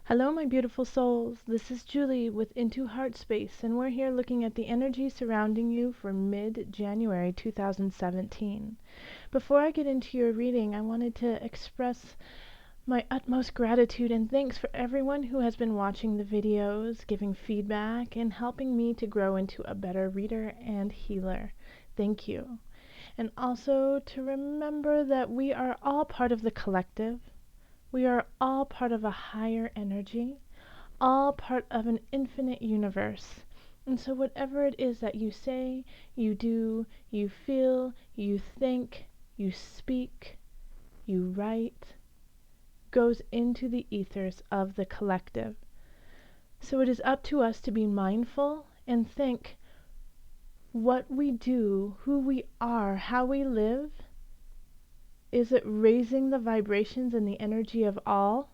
Hello, my beautiful souls. This is Julie with Into Heartspace, and we're here looking at the energy surrounding you for mid-January 2017. Before I get into your reading, I wanted to express my utmost gratitude and thanks for everyone who has been watching the videos, giving feedback, and helping me to grow into a better reader and healer. Thank you. And also to remember that we are all part of the collective. We are all part of a higher energy, all part of an infinite universe. And so whatever it is that you say, you do, you feel, you think, you speak, you write, goes into the ethers of the collective. So it is up to us to be mindful and think what we do, who we are, how we live. Is it raising the vibrations and the energy of all?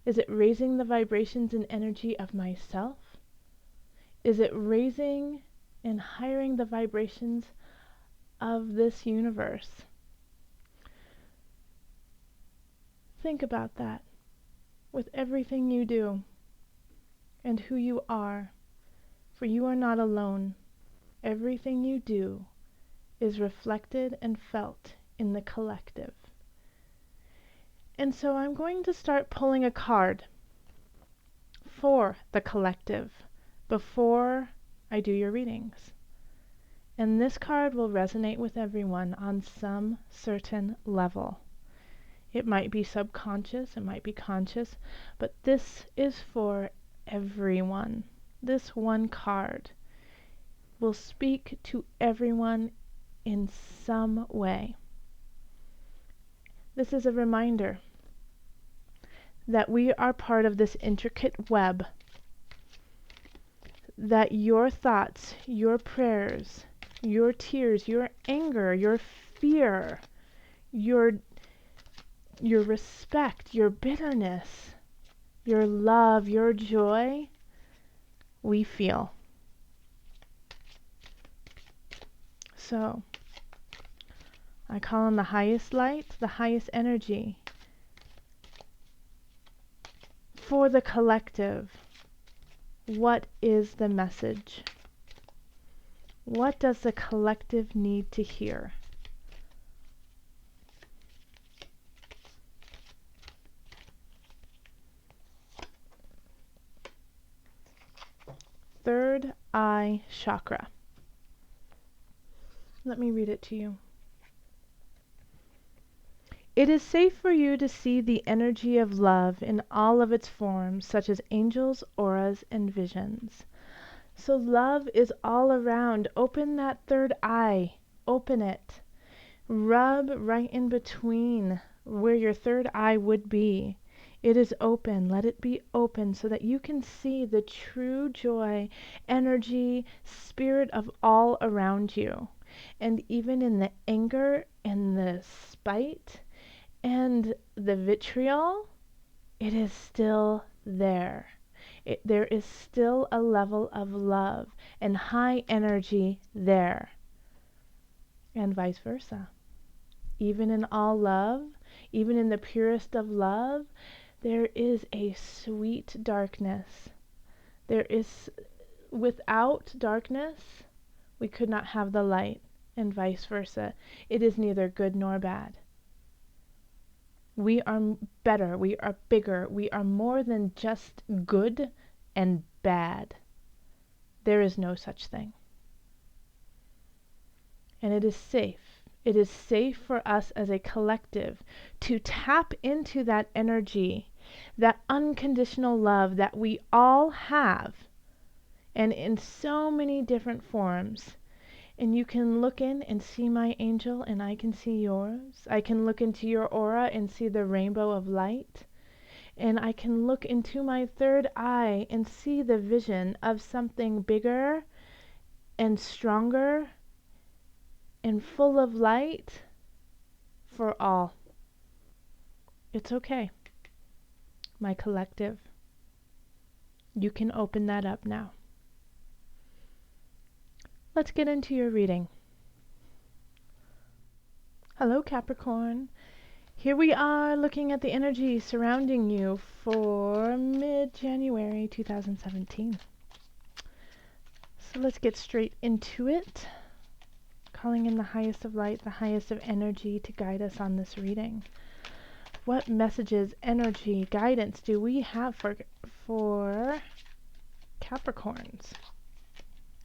Is it raising the vibrations and energy of myself? Is it raising and highering the vibrations of this universe? Think about that with everything you do and who you are, for you are not alone. Everything you do is reflected and felt in the collective. And so I'm going to start pulling a card for the collective before I do your readings. And this card will resonate with everyone on some certain level. It might be subconscious, it might be conscious, but this is for everyone. This one card will speak to everyone in some way. This is a reminder that we are part of this intricate web, that your thoughts, your prayers, your tears, your anger, your fear, your respect, your bitterness, your love, your joy, we feel. So, I call on the highest light, the highest energy for the collective. What is the message? What does the collective need to hear? Third eye chakra. Let me read it to you. It is safe for you to see the energy of love in all of its forms, such as angels, auras, and visions. So love is all around. Open that third eye. Open it. Rub right in between where your third eye would be. It is open. Let it be open so that you can see the true joy, energy, spirit of all around you. And even in the anger and the spite and the vitriol, it is still there. There is still a level of love and high energy there. And vice versa. Even in all love, even in the purest of love, there is a sweet darkness. Without darkness, we could not have the light, and vice versa. It is neither good nor bad. We are better, we are bigger, we are more than just good and bad. There is no such thing. And it is safe. It is safe for us as a collective to tap into that energy, that unconditional love that we all have, and in so many different forms. And you can look in and see my angel, and I can see yours. I can look into your aura and see the rainbow of light. And I can look into my third eye and see the vision of something bigger and stronger and full of light for all. It's okay, my collective. You can open that up now. Let's get into your reading. Hello, Capricorn. Here we are looking at the energy surrounding you for mid-January 2017. So let's get straight into it. Calling in the highest of light, the highest of energy to guide us on this reading. What messages, energy, guidance do we have for Capricorns?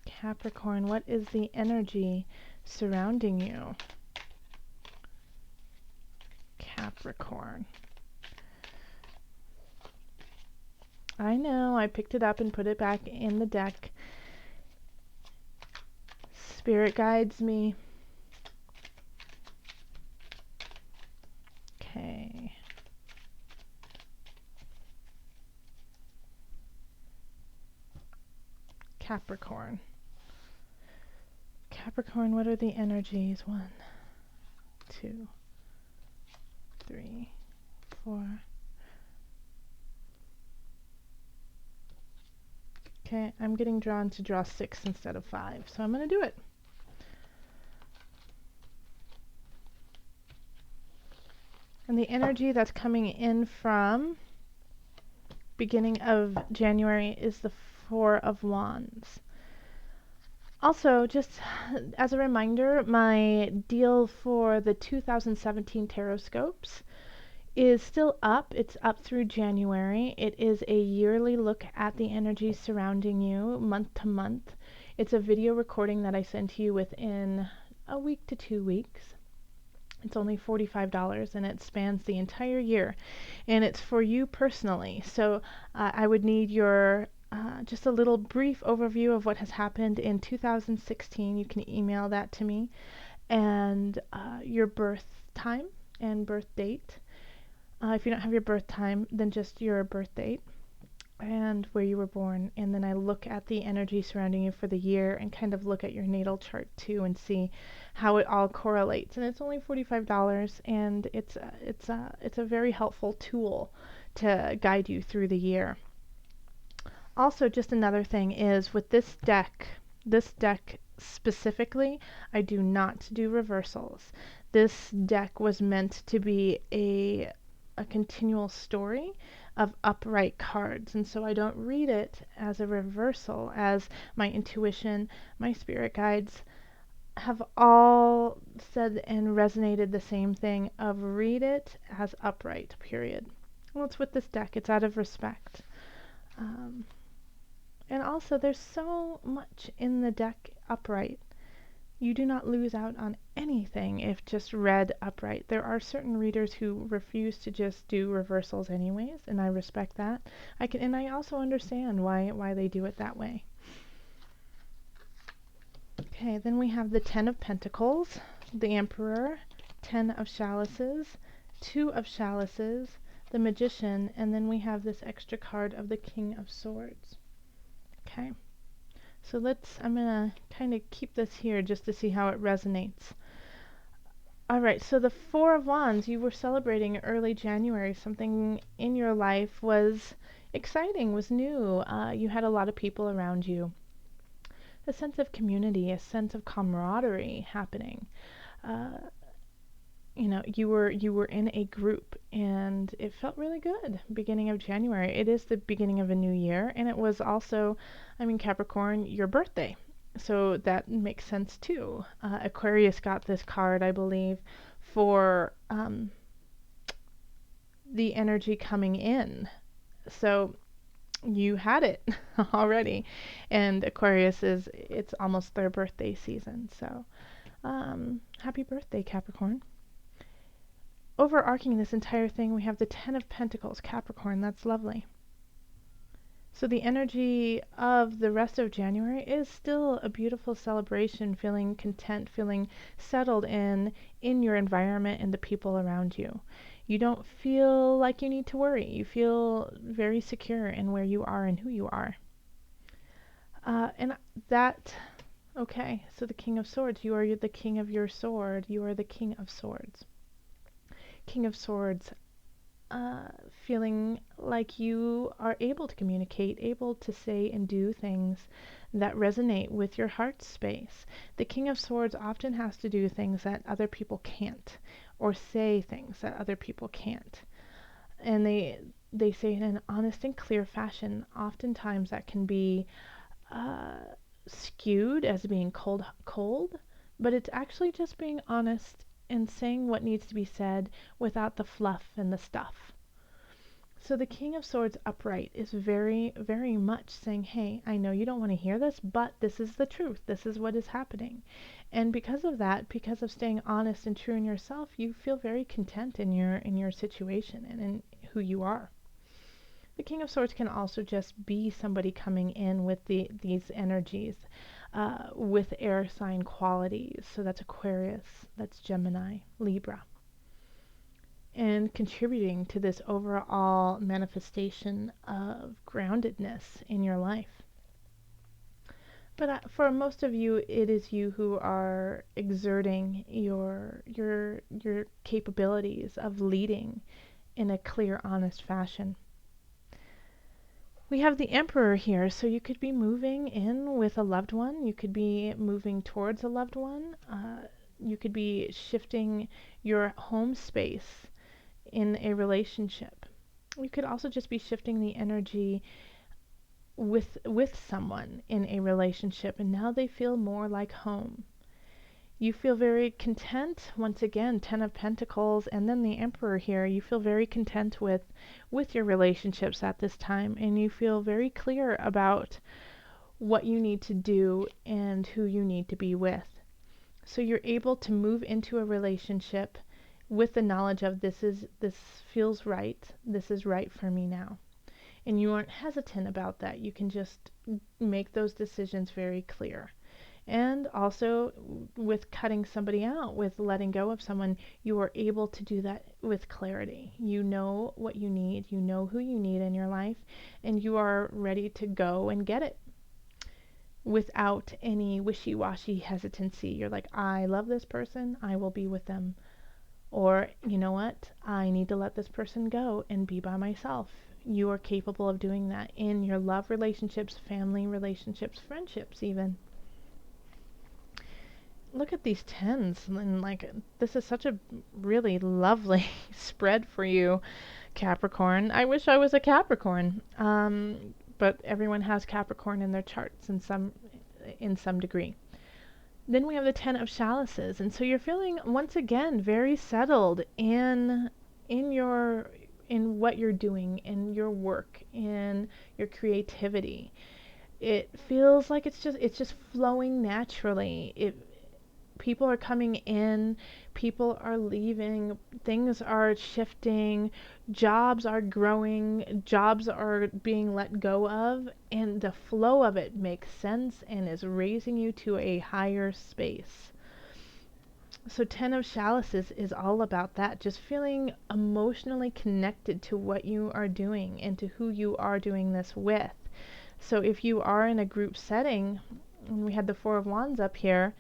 Capricorn, what is the energy surrounding you? Capricorn. I know, I picked it up and put it back in the deck. Spirit guides me. Okay. Capricorn. Capricorn, what are the energies? 1, 2, 3, 4. Okay, I'm getting drawn to draw 6 instead of 5, so I'm going to do it. And the energy that's coming in from beginning of January is the 4 of Wands. Also, just as a reminder, my deal for the 2017 Tarotscopes is still up. It's up through January. It is a yearly look at the energy surrounding you, month to month. It's a video recording that I send to you within a week to 2 weeks. It's only $45 and it spans the entire year. And it's for you personally. So I would need your just a little brief overview of what has happened in 2016. You can email that to me. And your birth time and birth date. If you don't have your birth time, then just your birth date and where you were born. And then I look at the energy surrounding you for the year and kind of look at your natal chart too and see how it all correlates. And it's only $45, and it's a very helpful tool to guide you through the year. Also, just another thing is with this deck specifically, I do not do reversals. This deck was meant to be a continual story of upright cards, and so I don't read it as a reversal, as my intuition, my spirit guides have all said and resonated the same thing of read it as upright, period. Well, it's with this deck, it's out of respect. And also, there's so much in the deck upright. You do not lose out on anything if just read upright. There are certain readers who refuse to just do reversals anyways, and I respect that. And I also understand why they do it that way. Okay, then we have the 10 of Pentacles, the Emperor, 10 of Chalices, 2 of Chalices, the Magician, and then we have this extra card of the King of Swords. Okay. So I'm going to kind of keep this here just to see how it resonates. Alright, so the 4 of Wands, you were celebrating early January. Something in your life was exciting, was new. You had a lot of people around you. A sense of community, a sense of camaraderie happening. You were in a group, and it felt really good. Beginning of January. It is the beginning of a new year, and it was also, Capricorn, your birthday. So that makes sense too. Aquarius got this card, I believe, for the energy coming in. So you had it already. And Aquarius it's almost their birthday season. So happy birthday, Capricorn. Overarching this entire thing, we have the 10 of Pentacles, Capricorn. That's lovely. So the energy of the rest of January is still a beautiful celebration, feeling content, feeling settled in your environment and the people around you. You don't feel like you need to worry. You feel very secure in where you are and who you are. Okay, so the King of Swords, you are the king of your sword. You are the King of Swords. King of Swords, feeling like you are able to communicate, able to say and do things that resonate with your heart space. The King of Swords often has to do things that other people can't, or say things that other people can't. And they say it in an honest and clear fashion. Oftentimes that can be uh, skewed as being cold, but it's actually just being honest and saying what needs to be said without the fluff and the stuff. So the King of Swords upright is very, very much saying, hey, I know you don't want to hear this, but this is the truth. This is what is happening. And because of that, because of staying honest and true in yourself, you feel very content in your situation and in who you are. The King of Swords can also just be somebody coming in with these energies, with air sign qualities. So that's Aquarius, that's Gemini, Libra, and contributing to this overall manifestation of groundedness in your life. But for most of you, it is you who are exerting your capabilities of leading in a clear, honest fashion. We have the Emperor here, so you could be moving in with a loved one. You could be moving towards a loved one. You could be shifting your home space in a relationship. You could also just be shifting the energy with someone in a relationship, and now they feel more like home. You feel very content, once again, Ten of Pentacles, and then the Emperor here. You feel very content with your relationships at this time, and you feel very clear about what you need to do and who you need to be with. So you're able to move into a relationship with the knowledge of this feels right, this is right for me now. And you aren't hesitant about that. You can just make those decisions very clear. And also with cutting somebody out, with letting go of someone, you are able to do that with clarity. You know what you need, you know who you need in your life, and you are ready to go and get it without any wishy-washy hesitancy. You're like, I love this person, I will be with them. Or, you know what, I need to let this person go and be by myself. You are capable of doing that in your love relationships, family relationships, friendships even. Look at these tens, and like, this is such a really lovely spread for you, Capricorn. I wish I was a Capricorn, but everyone has Capricorn in their charts in some degree. Then we have the Ten of Chalices, and so you're feeling once again very settled in what you're doing, in your work, in your creativity. It feels like it's just flowing naturally. People are coming in, people are leaving, things are shifting, jobs are growing, jobs are being let go of, and the flow of it makes sense and is raising you to a higher space. So Ten of Chalices is all about that, just feeling emotionally connected to what you are doing and to who you are doing this with. So if you are in a group setting, and we had the Four of Wands up here,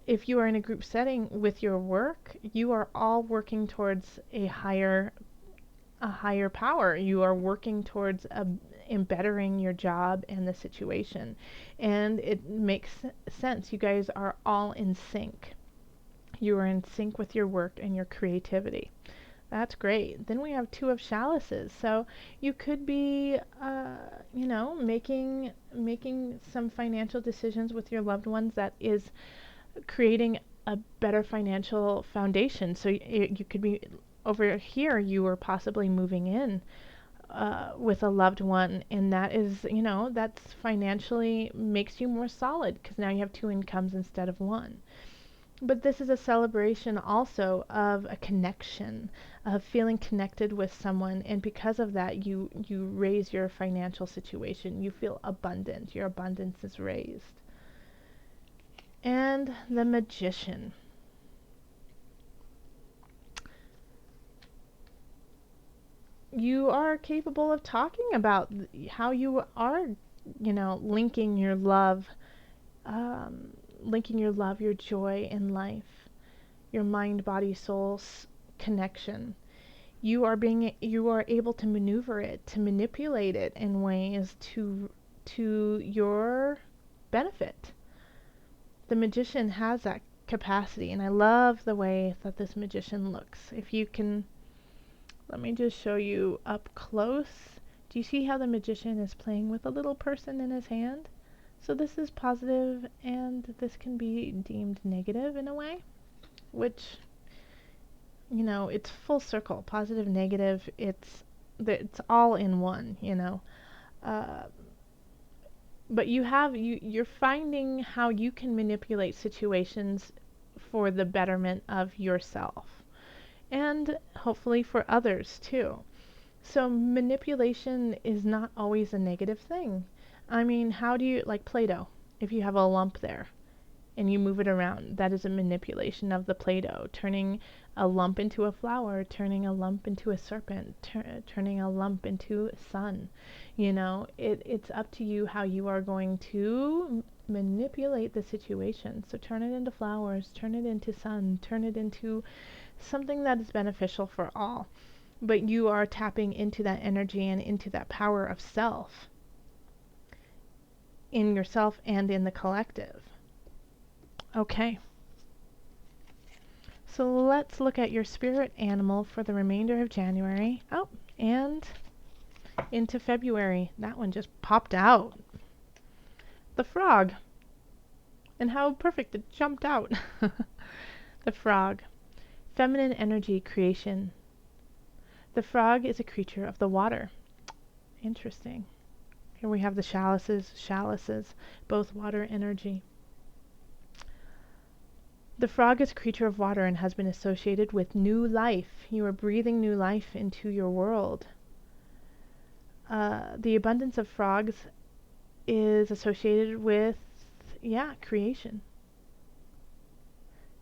if you are in a group setting with your work, you are all working towards a higher power. You are working towards bettering your job and the situation. And it makes sense. You guys are all in sync. You are in sync with your work and your creativity. That's great. Then we have Two of Chalices. So you could be, making some financial decisions with your loved ones that is creating a better financial foundation. So you could be over here, you are possibly moving in with a loved one, and that is, that's financially makes you more solid because now you have two incomes instead of one. But this is a celebration also of a connection, of feeling connected with someone, and because of that, you raise your financial situation. You feel abundant. Your abundance is raised. And the Magician. You are capable of talking about how you are, linking your love, your joy in life, your mind, body, soul connection. You are able to maneuver it, to manipulate it in ways to your benefit. The Magician has that capacity. And I love the way that this magician looks. If you can, let me just show you up close. Do you see how the magician is playing with a little person in his hand? So this is positive, and this can be deemed negative in a way, which, you know, it's full circle. Positive, negative, it's all in one, you know. Uh, but you're finding how you can manipulate situations for the betterment of yourself, and hopefully for others too. So manipulation is not always a negative thing. I mean, how do you, like Play-Doh, if you have a lump there and you move it around, that is a manipulation of the Play-Doh, turning a lump into a flower, turning a lump into a serpent, turning a lump into sun. You know, it's up to you how you are going to manipulate the situation. So turn it into flowers, turn it into sun, turn it into something that is beneficial for all. But you are tapping into that energy and into that power of self in yourself and in the collective. Okay. So let's look at your spirit animal for the remainder of January. Oh, and into February. That one just popped out. The frog. And how perfect it jumped out. The frog. Feminine energy creation. The frog is a creature of the water. Interesting. Here we have the chalices, both water energy. The frog is a creature of water and has been associated with new life. You are breathing new life into your world. The abundance of frogs is associated with, creation.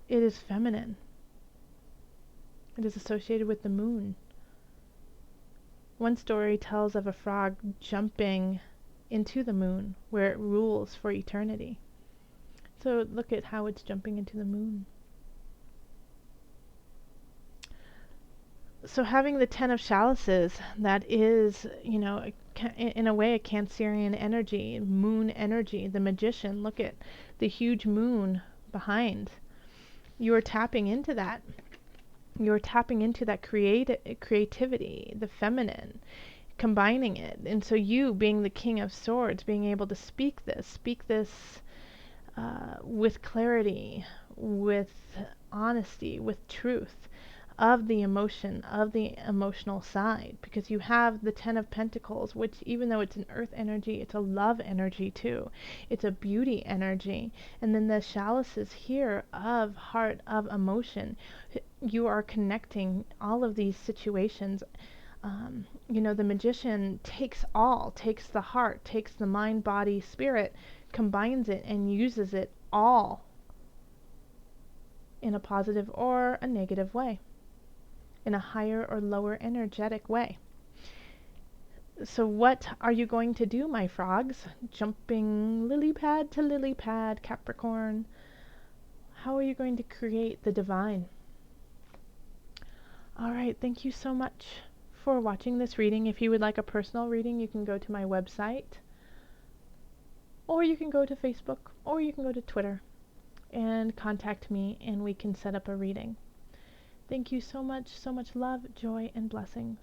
It is feminine. It is associated with the moon. One story tells of a frog jumping into the moon, where it rules for eternity. So look at how it's jumping into the moon. So having the Ten of Chalices, that is, you know, in a way a Cancerian energy, moon energy, the magician. Look at the huge moon behind. You are tapping into that. You're tapping into that creativity, the feminine, combining it. And so you, being the King of Swords, being able to speak this with clarity, with honesty, with truth of the emotion, of the emotional side, because you have the Ten of Pentacles, which, even though it's an earth energy, it's a love energy too. It's a beauty energy. And then the chalices here of heart, of emotion. You are connecting all of these situations. You know, the magician takes the heart, takes the mind, body, spirit, combines it and uses it all in a positive or a negative way, in a higher or lower energetic way. So what are you going to do, my frogs? Jumping lily pad to lily pad, Capricorn. How are you going to create the divine? All right, thank you so much for watching this reading. If you would like a personal reading, you can go to my website, or you can go to Facebook, or you can go to Twitter and contact me, and we can set up a reading. Thank you so much love, joy, and blessings.